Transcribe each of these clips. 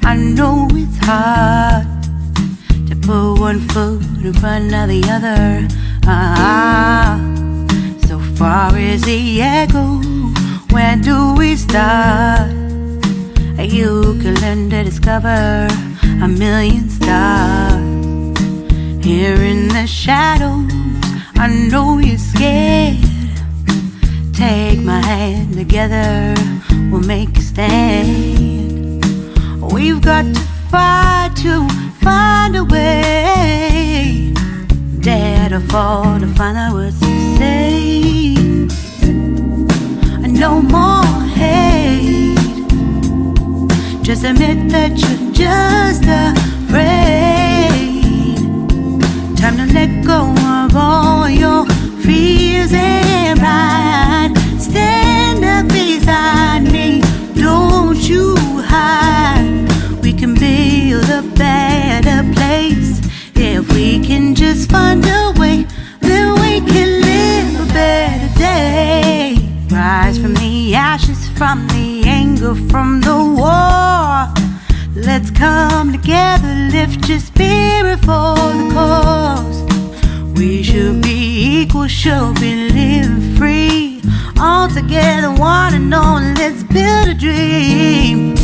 I know it's hard to put one foot in front of the other. So far as the echo, where do we start? You can learn to discover a million stars. Here in the shadows, I know you're scared. Take my hand, together we'll make a stand. We've got to fight to find a way. Dare to fall to find out what to say. No more hate. Just admit that you're just afraid. Time to let go of all your fears and pride. Stand up beside me, don't you hide. We can build a better place. If we can just find a way, then we can live a better day. Rise from the ashes, from the anger, from the war. Let's come together, lift your spirit for the cause. We should be equal, should be living free. All together, one and all, let's build a dream.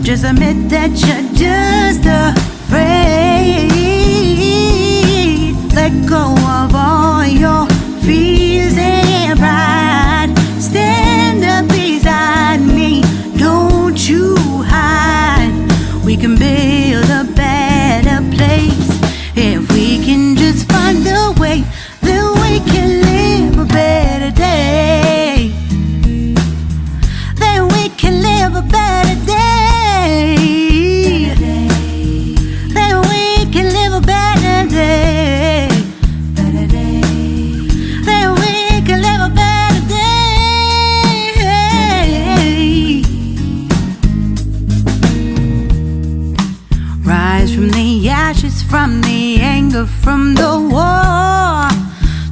Just admit that you're just afraid. Let go of all your fears and pride. Stand up beside me, don't you hide. We can build a better place. If we can just find a way, then we can live a better day. Then we can live a better day. Then we can live a better day. Then we can live a better day. Rise from the ashes, from the anger, from the war.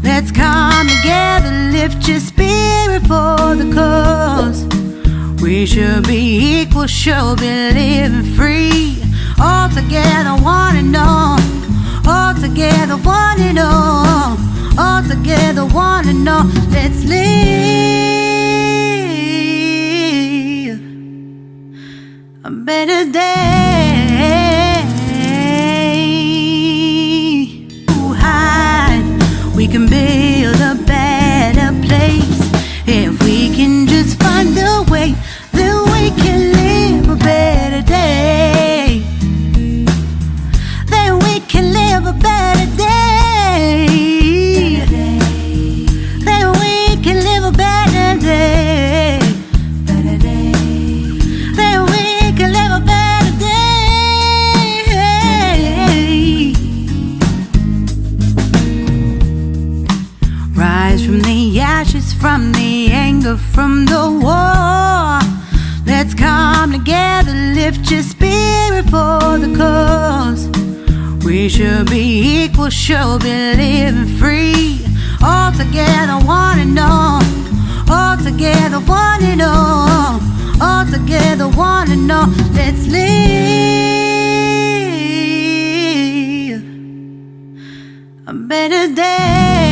Let's come together, lift your spirit for the cause. We should be equal, should be living free. All together, one and all. All together, one and all. All together, one and all. Let's live a better day. Hide. We can build a better place. If we can just find a way, then we can live a better day. Then we can live a better day. Then we can live a better day. Then we can live a better day. Rise from the ashes, from the anger, from the war. Let's come together, lift your spirit for the cause. We should be equal, should be living free. All together, one and all. All together, one and all. All together, one and all. Let's live a better day.